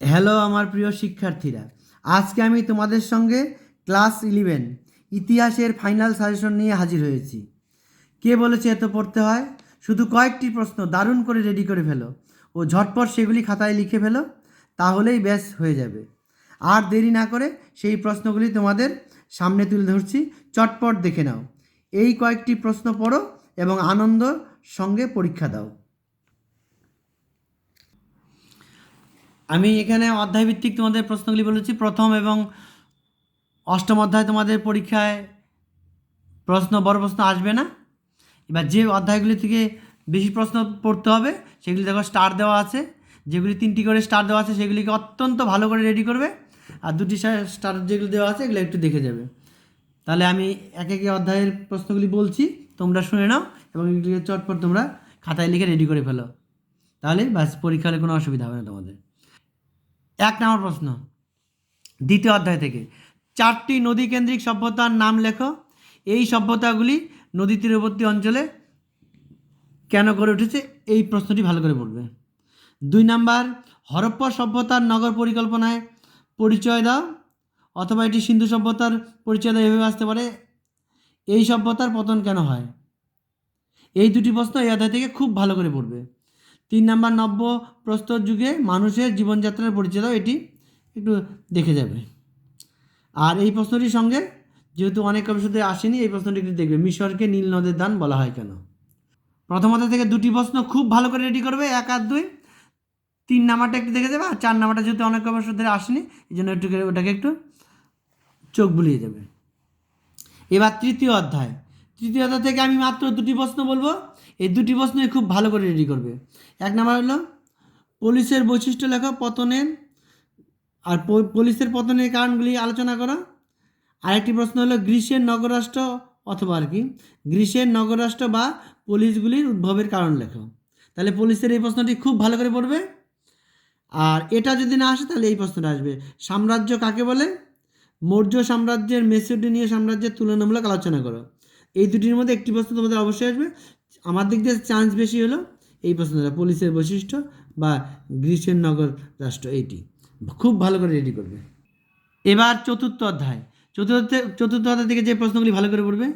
Hello আমার প্রিয় শিক্ষার্থীরা, আজকে আমি তোমাদের সঙ্গে ক্লাস 11 ইতিহাসের ফাইনাল সাজেশন নিয়ে হাজির হয়েছি। কে বলেছে এত পড়তে হয়? শুধু কয়েকটি প্রশ্ন দারুণ করে রেডি করে ফেলো ও ঝটপট সেগুলি খাতায় লিখে ফেলো, তাহলেই ব্যাস হয়ে যাবে। আর দেরি না করে সেই প্রশ্নগুলি তোমাদের সামনে তুলে ধরছি, চটপট দেখে নাও। এই কয়েকটি প্রশ্ন পড়ো এবং আনন্দ সঙ্গে পরীক্ষা দাও। আমি এখানে অধ্যায়ভিত্তিক তোমাদের প্রশ্নগুলি বলেছি। প্রথম এবং অষ্টম অধ্যায় তোমাদের পরীক্ষায় বড় প্রশ্ন আসবে না। এবার যে অধ্যায়গুলি থেকে বেশি প্রশ্ন পড়তে হবে সেগুলি দেখো স্টার দেওয়া আছে, যেগুলি 3টি করে স্টার দেওয়া আছে সেগুলিকে অত্যন্ত ভালো করে রেডি করবে, আর 2টি স্টার যেগুলো দেওয়া আছে এগুলো একটু দেখে যাবে। তাহলে আমি এক এক অধ্যায়ের প্রশ্নগুলি বলছি, তোমরা শুনে নাও এবং এগুলিকে চটপট তোমরা খাতায় লিখে রেডি করে ফেলো, তাহলে ব্যাস পরীক্ষা হলে কোনো অসুবিধা হবে না তোমাদের। 1 নম্বর প্রশ্ন, দ্বিতীয় অধ্যায় থেকে 4টি নদীকেন্দ্রিক সভ্যতার নাম লেখো। এই সভ্যতাগুলি নদী তীরবর্তী অঞ্চলে কেন গড়ে উঠেছে, এই প্রশ্নটি ভালো করে পড়বে। 2 নম্বর, হরপ্পা সভ্যতার নগর পরিকল্পনায় পরিচয় দাও, অথবা এটি সিন্ধু সভ্যতার পরিচয় দাও, এভাবে আসতে পারে। এই সভ্যতার পতন কেন হয়? এই 2টি প্রশ্ন এই অধ্যায় থেকে খুব ভালো করে পড়বে। 3 নম্বর, নব্য প্রস্তর যুগে মানুষের জীবনযাত্রার পরিচয় দাও, এটি একটু দেখে যাবে। আর এই প্রশ্নটির সঙ্গে যেহেতু অনেক কবিশতে আসেনি, এই প্রশ্নটি একটু দেখবে, মিশরকে নীল নদের দান বলা হয় কেন। প্রথমত থেকে 2টি প্রশ্ন খুব ভালো করে রেডি করবে, 1 আর 2। 3 নাম্বারটা একটু দেখে যাবে, আর 4 নাম্বারটা যেহেতু অনেক কবিশতে আসেনি এই জন্য একটু ওটাকে একটু চোখ বুলিয়ে যাবে। এবার তৃতীয় অধ্যায় থেকে আমি মাত্র 2টি প্রশ্ন বলবো, এই 2টি প্রশ্নই খুব ভালো করে রেডি করবে। 1 নাম্বার হলো পুলিশের বৈশিষ্ট্য লেখা পতনের, আর পুলিশের পতনের কারণগুলি আলোচনা করো। আরেকটি প্রশ্ন হলো গ্রীসের নগরাষ্ট্র গ্রীসের নগরাষ্ট্র বা পুলিশগুলির উদ্ভবের কারণ লেখো। তাহলে পুলিশের এই প্রশ্নটি খুব ভালো করে পড়বে। আর এটা যদি না আসে তাহলে এই প্রশ্নটা আসবে, সাম্রাজ্য কাকে বলে? মৌর্য সাম্রাজ্যের মেসিডোনিয়া সাম্রাজ্যের তুলনামূলক আলোচনা করো। এই 2টির মধ্যে একটি প্রশ্ন তোমাদের অবশ্যই আসবে। আমার দিক দিয়ে চান্স বেশি হলো এই প্রশ্নটা, পুলিশের বৈশিষ্ট্য বা গ্রীসের নগর রাষ্ট্র, এইটি খুব ভালো করে রেডি করবে। এবার চতুর্থ অধ্যায় থেকে যে প্রশ্নগুলি ভালো করে পড়বে,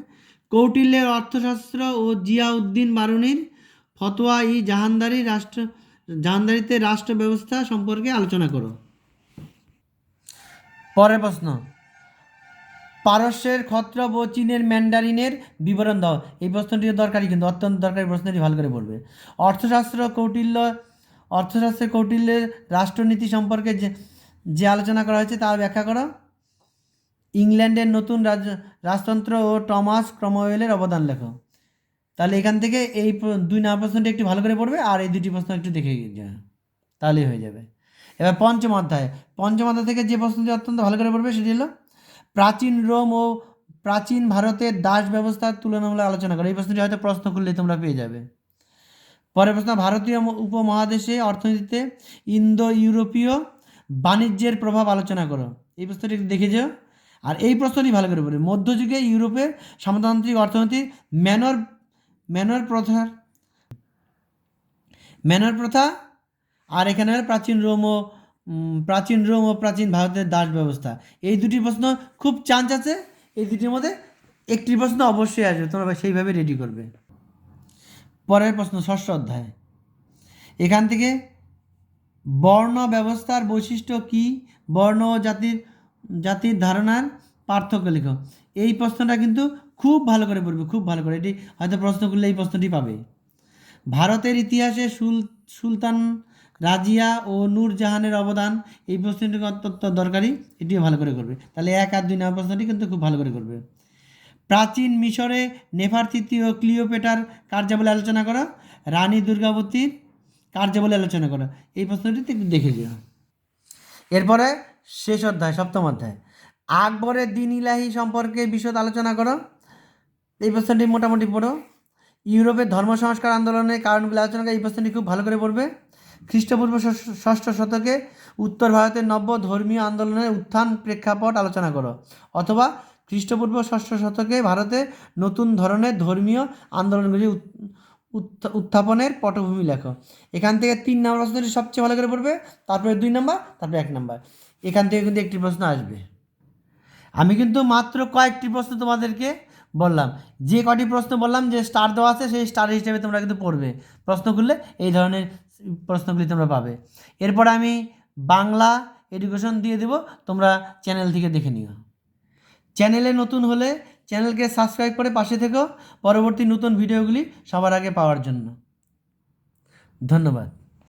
কৌটিল্যের অর্থশাস্ত্র ও জিয়াউদ্দিন বারুনির ফতোয়া ই জাহানদারিতে রাষ্ট্র ব্যবস্থা সম্পর্কে আলোচনা করো। পরের প্রশ্ন, পারস্যের খত্রব ও চীনের ম্যান্ডারিনের বিবরণ দাও। এই প্রশ্নটিও দরকারি, কিন্তু অত্যন্ত দরকারি প্রশ্নটি ভালো করে পড়বে। অর্থশাস্ত্রে কৌটিল্যের রাষ্ট্রনীতি সম্পর্কে যে আলোচনা করা হয়েছে তার ব্যাখ্যা করো। ইংল্যান্ডের নতুন রাজতন্ত্র ও টমাস ক্রমওয়েলের অবদান লেখো। তাহলে এখান থেকে এই 2 নম্বর প্রশ্নটি একটু ভালো করে পড়বে, আর এই 2টি প্রশ্ন একটু দেখে যাবে, তাহলেই হয়ে যাবে। এবার পঞ্চম অধ্যায় থেকে যে প্রশ্নটি অত্যন্ত ভালো করে পড়বে সেটি হলো প্রাচীন রোম ও প্রাচীন ভারতের দাস ব্যবস্থার তুলনামূলক আলোচনা করো। এই প্রশ্নটি হয়তো প্রশ্ন করলে তোমরা পেয়ে যাবে। পরের প্রশ্ন, ভারতীয় উপমহাদেশে অর্থনীতিতে ইন্দো ইউরোপীয় বাণিজ্যের প্রভাব আলোচনা করো। এই প্রশ্নটি একটু দেখে যাও, আর এই প্রশ্নটি ভালো করে পড়বে। মধ্যযুগে ইউরোপের সামন্ততান্ত্রিক অর্থনীতির ম্যানর প্রথা আর এখানে প্রাচীন রোম ও প্রাচীন ভারতের দাস ব্যবস্থা। এই 2টি প্রশ্ন খুব চান্স আছে, এই 2টির মধ্যে একটি প্রশ্ন অবশ্যই আসবে, তোমরা সেইভাবে রেডি করবে। পরের প্রশ্ন, ষষ্ঠ অধ্যায়, এখান থেকে বর্ণ ব্যবস্থার বৈশিষ্ট্য কী, বর্ণ ও জাতির ধারণার পার্থক্য লেখো। এই প্রশ্নটা কিন্তু খুব ভালো করে পড়বে, খুব ভালো করে, এটি হয়তো প্রশ্ন করলে এই প্রশ্নটি পাবে। ভারতের ইতিহাসে সুলতান রাজিয়া ও নূরজাহানের অবদান, এই প্রশ্নটি অত্যন্ত দরকারি, এটিও ভালো করে করবে। তাহলে 1 আর 2 নম্বর প্রশ্নটি কিন্তু খুব ভালো করে করবে। প্রাচীন মিশরে নেফারতিতি ও ক্লিওপেটার কার্যাবলী আলোচনা করা, রানী দুর্গাবতীর কার্যাবলী আলোচনা করা। এই প্রশ্নটি একটু দেখে দিও। এরপরে শেষ অধ্যায়, সপ্তম অধ্যায়, আকবরের দিন ইলাহি সম্পর্কে বিশদ আলোচনা করো। এই প্রশ্নটি মোটামুটি পড়ো। ইউরোপের ধর্ম সংস্কার আন্দোলনের কারণগুলো আলোচনা করে, এই প্রশ্নটি খুব ভালো করে পড়বে। খ্রিস্টপূর্ব 6ষ্ঠ শতকে উত্তর ভারতের নব্য ধর্মীয় আন্দোলনের উত্থান প্রেক্ষাপট আলোচনা করো, অথবা খ্রিস্টপূর্ব 6ষ্ঠ শতকে ভারতে নতুন ধরনের ধর্মীয় আন্দোলনগুলি উত্থাপনের পটভূমি লেখো। এখান থেকে 3 নম্বর প্রশ্নটি সবচেয়ে ভালো করে পড়বে, তারপরে 2 নম্বর, তারপরে 1 নম্বর। এখান থেকে কিন্তু একটি প্রশ্ন আসবে। আমি কিন্তু মাত্র কয়েকটি প্রশ্ন তোমাদেরকে বললাম, যে কটি প্রশ্ন বললাম যে স্টার দেওয়া আছে সেই স্টার হিসেবে তোমরা কিন্তু পড়বে। প্রশ্ন করলে এই ধরনের প্রশ্নগুলি তোমরা পাবে। এরপর আমি বাংলা এডুকেশন দিয়ে দেবো, তোমরা চ্যানেল থেকে দেখে নিও। চ্যানেলে নতুন হলে চ্যানেলকে সাবস্ক্রাইব করে পাশে থেকো পরবর্তী নতুন ভিডিওগুলি সবার আগে পাওয়ার জন্য। ধন্যবাদ।